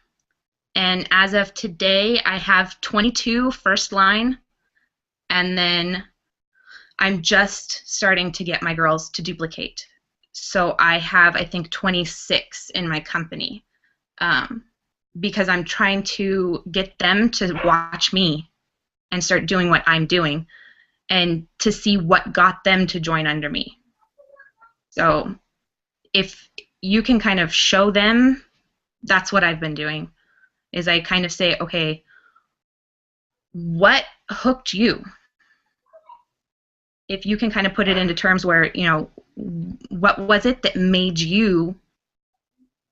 and as of today, I have 22 first line, and then I'm just starting to get my girls to duplicate. So I have, I think, 26 in my company because I'm trying to get them to watch me and start doing what I'm doing and to see what got them to join under me. So if you can kind of show them, that's what I've been doing, is I kind of say, okay, what hooked you? If you can kind of put it into terms where, what was it that made you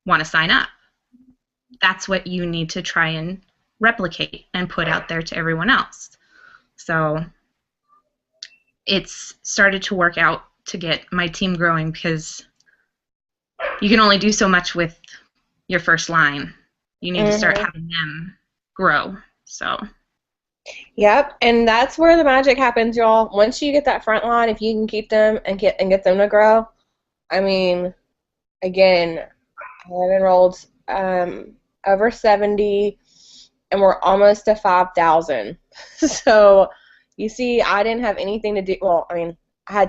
want to sign up? That's what you need to try and replicate and put out there to everyone else. So it's started to work out to get my team growing, because you can only do so much with your first line. You need to start having them grow. So. Yep, and that's where the magic happens, y'all. Once you get that front line, if you can keep them and get them to grow, I mean, again, I've enrolled over 70, and we're almost to 5,000. So you see, I didn't have anything to do. Well, I mean, I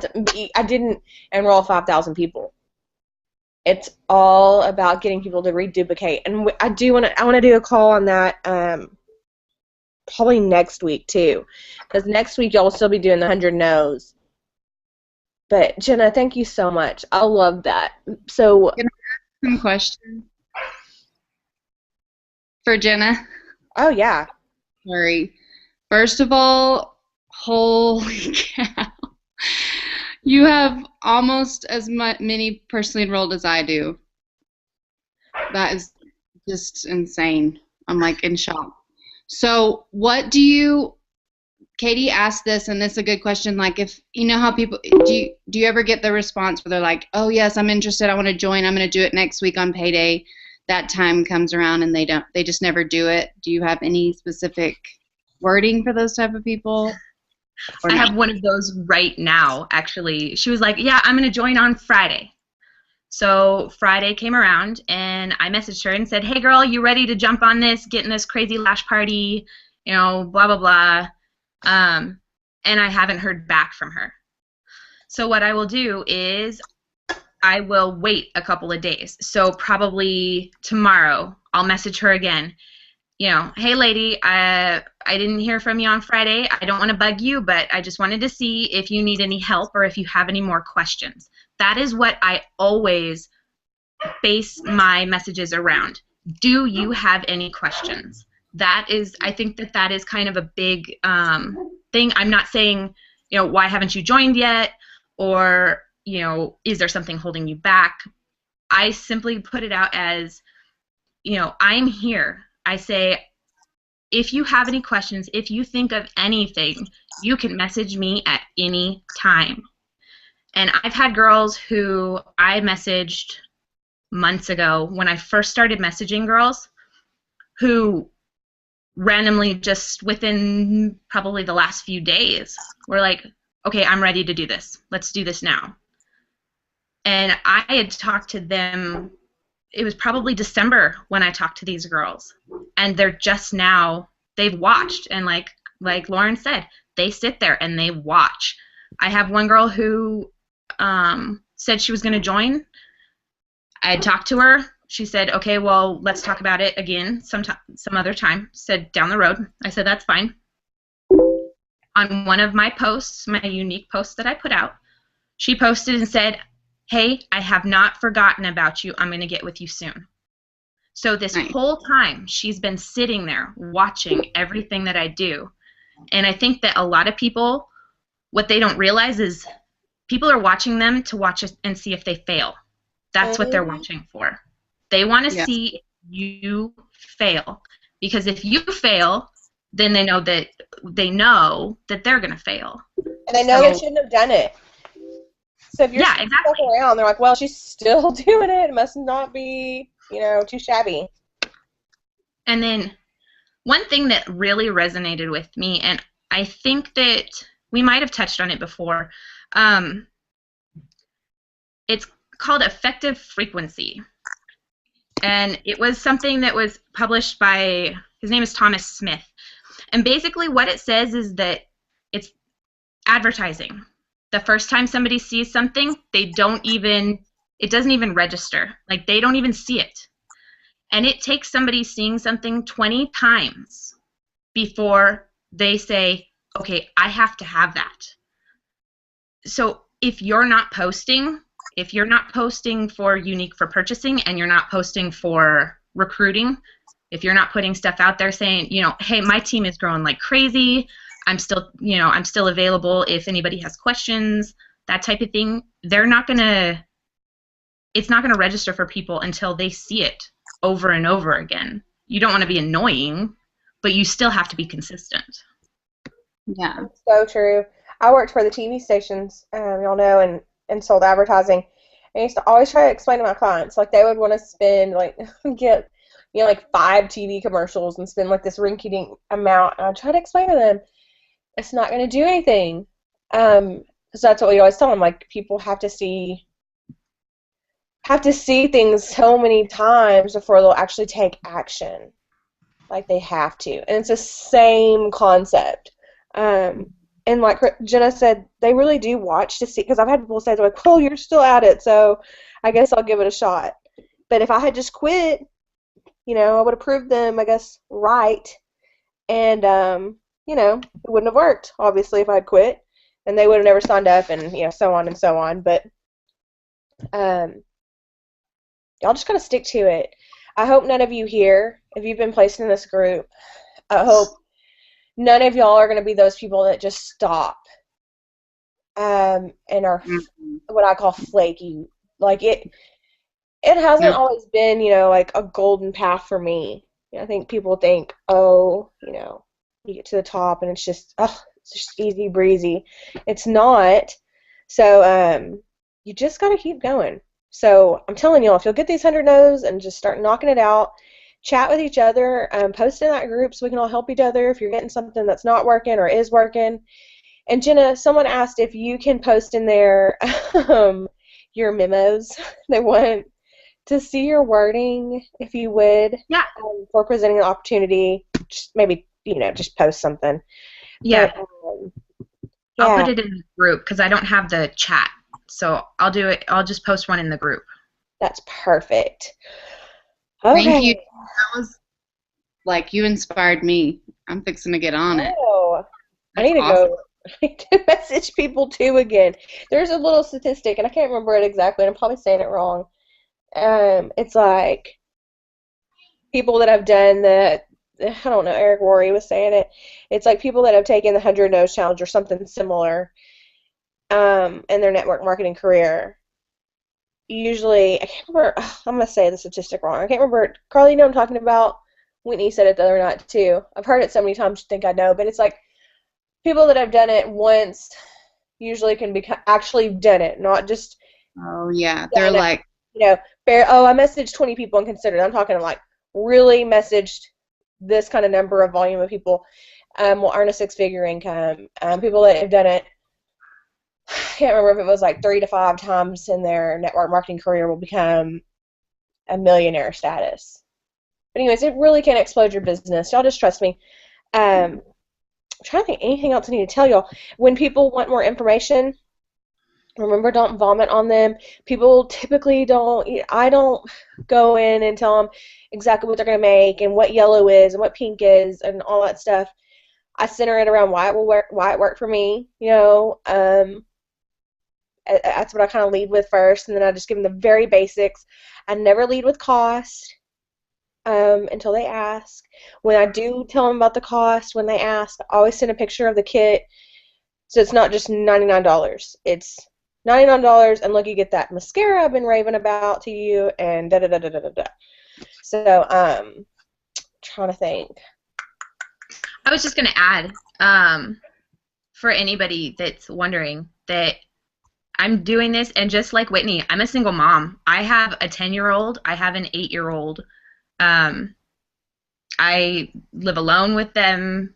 didn't enroll 5,000 people. It's all about getting people to reduplicate, and I want to do a call on that. Probably next week too, because next week y'all will still be doing the 100 no's. But Jenna, thank you so much. I love that. So, can I ask some questions for Jenna? Oh yeah. Sorry. First of all, holy cow. You have almost as many personally enrolled as I do. That is just insane. I'm like in shock. So what do you, Katie asked this, and this is a good question, like if, you know how people, do you ever get the response where they're like, oh yes, I'm interested, I want to join, I'm going to do it next week on payday. That time comes around and they just never do it. Do you have any specific wording for those type of people? I have one of those right now, actually. She was like, yeah, I'm going to join on Friday. So Friday came around, and I messaged her and said, hey, girl, you ready to jump on this, get in this crazy lash party, blah, blah, blah. And I haven't heard back from her. So what I will do is I will wait a couple of days. So probably tomorrow I'll message her again. Hey, lady, I didn't hear from you on Friday. I don't want to bug you, but I just wanted to see if you need any help or if you have any more questions. That is what I always base my messages around. Do you have any questions? I think that is kind of a big thing. I'm not saying, why haven't you joined yet? Or, is there something holding you back? I simply put it out as, I'm here. I say, if you have any questions, if you think of anything, you can message me at any time. And I've had girls who I messaged months ago when I first started messaging girls who randomly just within probably the last few days were like, okay, I'm ready to do this. Let's do this now. And I had talked to them, it was probably December when I talked to these girls. And they're just now, they've watched. And like Lauren said, they sit there and they watch. I have one girl who said she was going to join. I had talked to her. She said, okay, well, let's talk about it again some other time. Said, down the road. I said, that's fine. On one of my posts, my unique post that I put out, she posted and said, hey, I have not forgotten about you. I'm going to get with you soon. So this whole time, she's been sitting there watching everything that I do. And I think that a lot of people, what they don't realize is people are watching them to watch and see if they fail. That's what they're watching for. They want to see if you fail. Because if you fail, then they know that they're going to fail. And they know they shouldn't have done it. So if you're exactly. around, they're like, well, she's still doing it. It must not be, too shabby. And then one thing that really resonated with me, and I think that we might have touched on it before, it's called effective frequency. And it was something that was published by, his name is Thomas Smith. And basically what it says is that it's advertising. The first time somebody sees something, it doesn't even register. Like, they don't even see it. And it takes somebody seeing something 20 times before they say, okay, I have to have that. So if you're not posting for unique for purchasing and you're not posting for recruiting, If you're not putting stuff out there saying, hey, my team is growing like crazy. I'm still available if anybody has questions, that type of thing. It's not gonna register for people until they see it over and over again. You don't want to be annoying, but you still have to be consistent. Yeah. So true. I worked for the TV stations, y'all know, and sold advertising. I used to always try to explain to my clients, like they would want to spend, like, get, like 5 TV commercials and spend like this rinky-dink amount. And I try to explain to them, it's not going to do anything. Because that's what we always tell them, like people have to see things so many times before they'll actually take action. Like they have to, and it's the same concept. And like Jenna said, they really do watch to see, because I've had people say, they're like, well, you're still at it, so I guess I'll give it a shot. But if I had just quit, I would have proved them, I guess, right. And, it wouldn't have worked, obviously, if I had quit. And they would have never signed up, and, so on and so on. But y'all just got to stick to it. I hope none of you here, if you've been placed in this group, I hope none of y'all are going to be those people that just stop and are what I call flaky. Like it hasn't always been, like a golden path for me. I think people think, oh, you get to the top and it's just easy breezy. It's not. So you just got to keep going. So I'm telling y'all, if you'll get these 100 no's and just start knocking it out, chat with each other, post in that group so we can all help each other if you're getting something that's not working or is working. And Jenna, someone asked if you can post in there your memos. They want to see your wording, if you would, for presenting the opportunity. Just maybe, just post something. Yeah. But, I'll put it in the group because I don't have the chat. So I'll do it. I'll just post one in the group. That's perfect. Okay. Thank you. That was, like, you inspired me. I'm fixing to get on it. Oh, I need to awesome. go. I need to message people too again. There's a little statistic, and I can't remember it exactly, and I'm probably saying it wrong. It's like people that have done the, I don't know, Eric Worre was saying it. It's like people that have taken the 100 No's challenge or something similar in their network marketing career. Usually, I can't remember, I'm going to say the statistic wrong. I can't remember. Carly, you know what I'm talking about? Whitney said it the other night, too. I've heard it so many times you think I know, but it's like people that have done it once usually can be actually done it, not just. Oh, yeah. They're like. I messaged 20 people and considered. I'm talking like really messaged this kind of number of volume of people will earn a 6-figure income. People that have done it, I can't remember if it was like 3 to 5 times in their network marketing career, will become a millionaire status. But anyways, it really can explode your business. Y'all just trust me. I'm trying to think anything else I need to tell y'all. When people want more information, remember, don't vomit on them. People typically don't. I don't go in and tell them exactly what they're going to make and what yellow is and what pink is and all that stuff. I center it around why it worked for me. That's what I kind of lead with first, and then I just give them the very basics. I never lead with cost until they ask. When I do tell them about the cost, when they ask, I always send a picture of the kit, so it's not just $99. It's $99, and look, you get that mascara I've been raving about to you, and da-da-da-da-da-da. So, trying to think. I was just going to add, for anybody that's wondering, that I'm doing this, and just like Whitney, I'm a single mom. I have a 10-year-old. I have an 8-year-old. I live alone with them,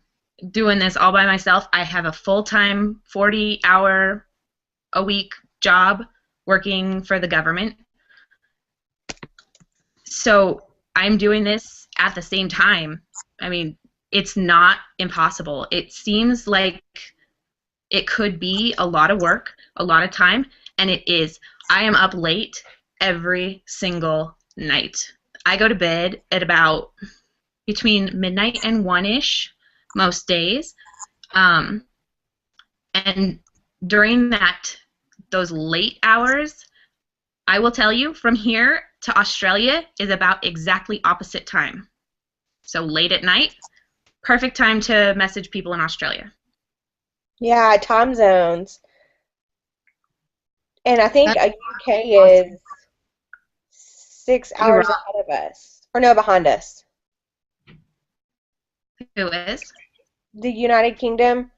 doing this all by myself. I have a full-time 40-hour-a-week job working for the government. So I'm doing this at the same time. I mean, it's not impossible. It seems like it could be a lot of work, a lot of time, and it is. I am up late every single night. I go to bed at about between midnight and 1-ish most days. And during those late hours, I will tell you, from here to Australia is about exactly opposite time. So late at night, perfect time to message people in Australia. Yeah, time zones. And I think That's UK awesome. is 6 hours Iraq. ahead of us. Or no, behind us. Who is? The United Kingdom.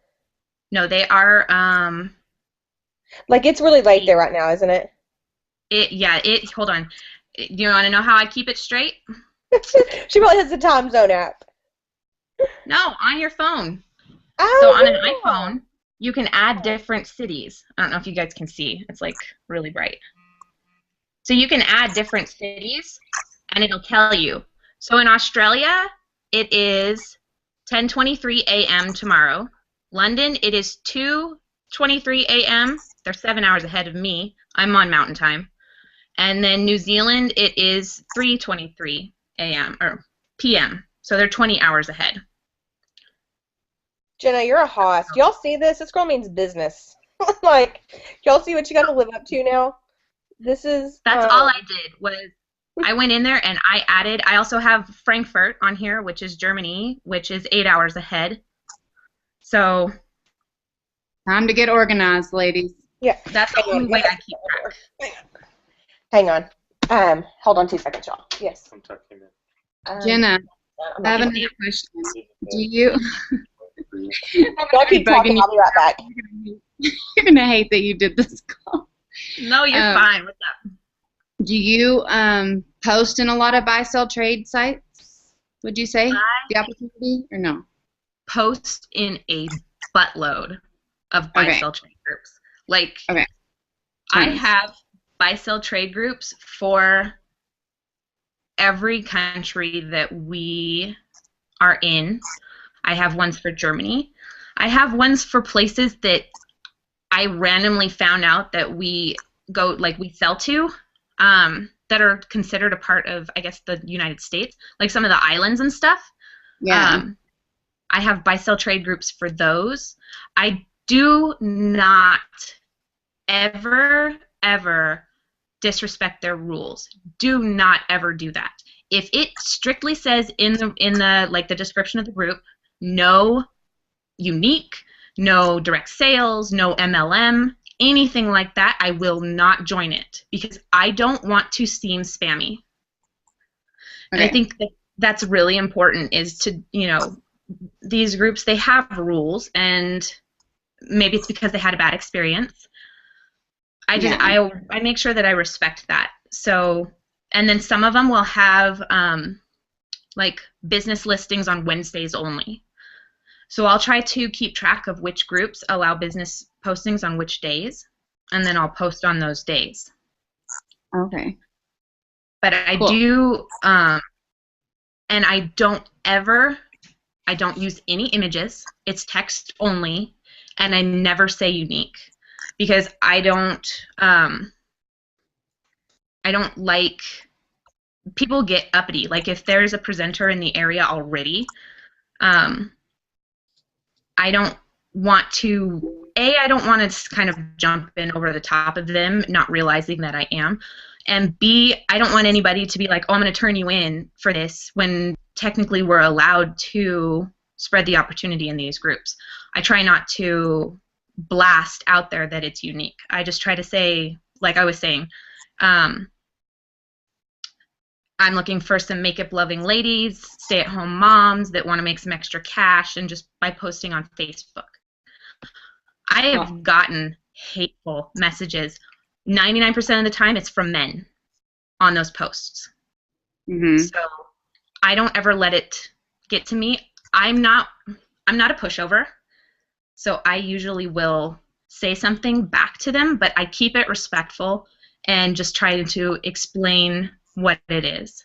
No, they are Like, it's really late there right now, isn't it? hold on. Do you want to know how I keep it straight? She probably has the time zone app. No, on your phone. So on an Oh, yeah. iPhone, you can add different cities. I don't know if you guys can see. It's like really bright. So you can add different cities and it'll tell you. So in Australia, it is 10:23 a.m. tomorrow. London, it is 2:23 a.m. They're 7 hours ahead of me. I'm on Mountain Time. And then New Zealand, it is 3:23 a.m. or p.m. So they're 20 hours ahead. Jenna, you're a hoss. Do y'all see this? This girl means business. Like, y'all see what you got to live up to now? This is, That's all I did was I went in there and I also have Frankfurt on here, which is Germany, which is 8 hours ahead. So Time to get organized, ladies. yeah. that's the only way I keep track. Hang on. Hold on 2 seconds, y'all. Yes. Jenna, I'm I have not- another question. Do you? Y'all keep talking. I'll be right back. You're gonna hate that you did this call. No, you're fine. What's up? Do you post in a lot of buy-sell trade sites? Would you say the opportunity or no? Post in a buttload of buy-sell trade groups. Like, Okay. I have buy-sell trade groups for every country that we are in. I have ones for Germany. I have ones for places that I randomly found out that we go, like we sell to, that are considered a part of, I guess, the United States, like some of the islands and stuff. Yeah. I have buy-sell trade groups for those. I do not ever disrespect their rules. Do not ever do that. If it strictly says in the like the description of the group, no unique, no direct sales, no MLM, anything like that, I will not join it because I don't want to seem spammy. Okay. And I think that's really important is to, these groups, they have rules, and maybe it's because they had a bad experience. I make sure that I respect that. So, and then some of them will have like business listings on Wednesdays only. So I'll try to keep track of which groups allow business postings on which days, and then I'll post on those days. Okay. But I do, and I don't use any images. It's text only, and I never say unique because I don't like, people get uppity. Like if there's a presenter in the area already, I don't want to, I don't want to kind of jump in over the top of them, not realizing that I am. And B, I don't want anybody to be like, oh, I'm going to turn you in for this when technically we're allowed to spread the opportunity in these groups. I try not to blast out there that it's unique. I just try to say, like I was saying, I'm looking for some makeup-loving ladies, stay-at-home moms that want to make some extra cash, and just by posting on Facebook. I have gotten hateful messages. 99% of the time, it's from men on those posts. Mm-hmm. So I don't ever let it get to me. I'm not a pushover, so I usually will say something back to them, but I keep it respectful and just try to explain what it is.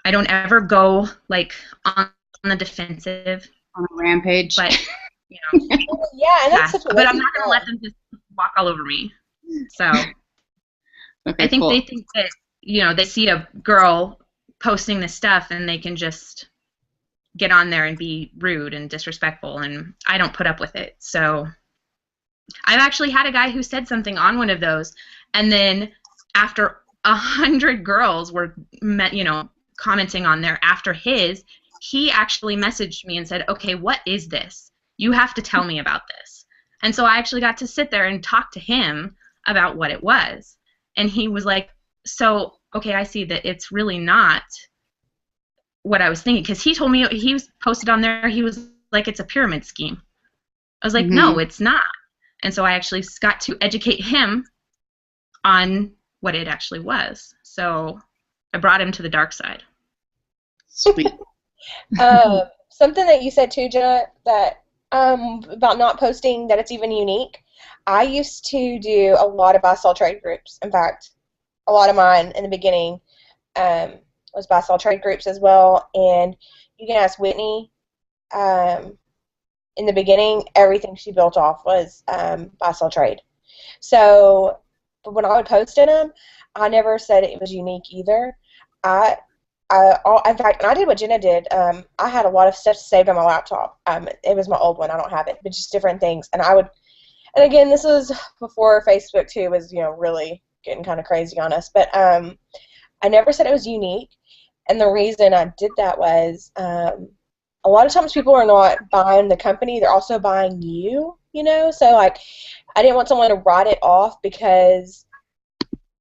I don't ever go like on the defensive, on a rampage, but yeah, and that's such a but I'm not gonna let them just walk all over me. So I think they think that they see a girl posting this stuff and they can just get on there and be rude and disrespectful, and I don't put up with it. So I've actually had a guy who said something on one of those, and then after 100 girls were commenting on there after his, he actually messaged me and said, okay, what is this? You have to tell me about this. And so I actually got to sit there and talk to him about what it was. And he was like, so, okay, I see that it's really not what I was thinking. Because he told me, he was posted on there, he was like, it's a pyramid scheme. I was like, no, it's not. And so I actually got to educate him on what it actually was. So I brought him to the dark side. Sweet. Something that you said too, Jenna, that about not posting that it's even unique. I used to do a lot of buy-sell trade groups. In fact, a lot of mine in the beginning was buy-sell trade groups as well. And you can ask Whitney. In the beginning, everything she built off was buy-sell trade. So when I would post in them, I never said it was unique either. In fact, when I did what Jenna did, I had a lot of stuff saved on my laptop. It was my old one. I don't have it, but just different things. And again, this was before Facebook too was, really getting kind of crazy on us. But I never said it was unique. And the reason I did that was a lot of times people are not buying the company, they're also buying you, So, like, I didn't want someone to write it off because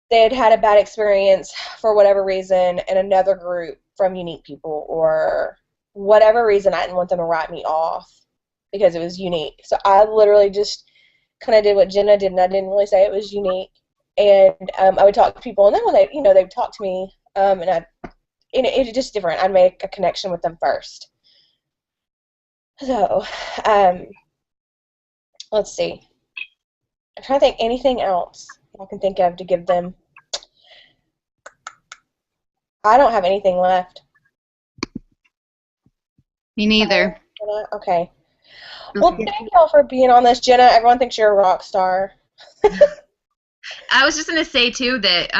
they had had a bad experience for whatever reason in another group from unique people or whatever reason. I didn't want them to write me off because it was unique. So I literally just kind of did what Jenna did, and I didn't really say it was unique. And I would talk to people, and then when they would talk to me, and it was just different. I'd make a connection with them first. So, let's see. I'm trying to think anything else I can think of to give them. I don't have anything left. Me neither. Okay. Well, thank y'all for being on this, Jenna. Everyone thinks you're a rock star. I was just going to say, too, that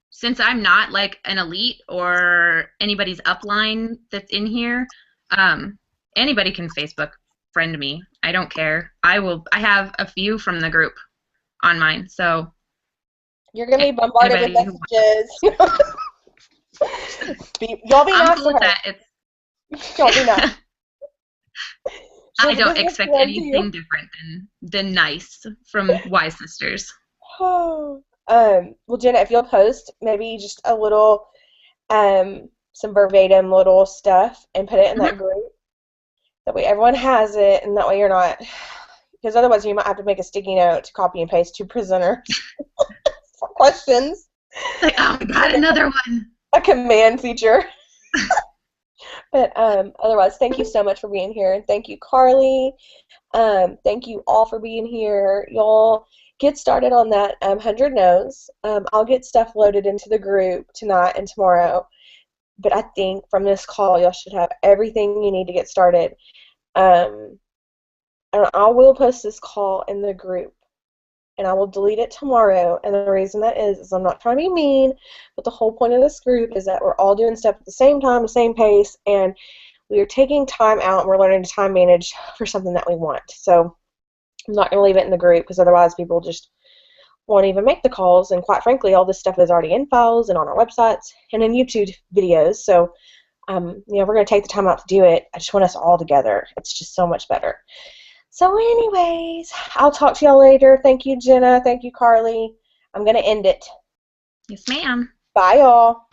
since I'm not like an elite or anybody's upline that's in here, anybody can Facebook friend me. I don't care. I have a few from the group on mine, so you're gonna be bombarded with messages. Y'all be nice to her. Y'all be nice. I don't expect anything different than nice from Y Sisters. Well, Jenna, if you'll post maybe just a little, some verbatim little stuff and put it in that group. That way everyone has it, and that way you're not, because otherwise you might have to make a sticky note to copy and paste to presenters for questions. Like, oh my God, another one. A command feature. But otherwise, thank you so much for being here. Thank you, Carly. Thank you all for being here. Y'all get started on that 100 no's. I'll get stuff loaded into the group tonight and tomorrow. But I think from this call, y'all should have everything you need to get started. And I will post this call in the group, and I will delete it tomorrow. And the reason that is I'm not trying to be mean, but the whole point of this group is that we're all doing stuff at the same time, the same pace, and we are taking time out, and we're learning to time manage for something that we want. So I'm not going to leave it in the group because otherwise people just won't even make the calls, and quite frankly, all this stuff is already in files and on our websites and in YouTube videos, so we're going to take the time out to do it. I just want us all together. It's just so much better. So anyways, I'll talk to y'all later. Thank you, Jenna. Thank you, Carly. I'm going to end it. Yes, ma'am. Bye, y'all.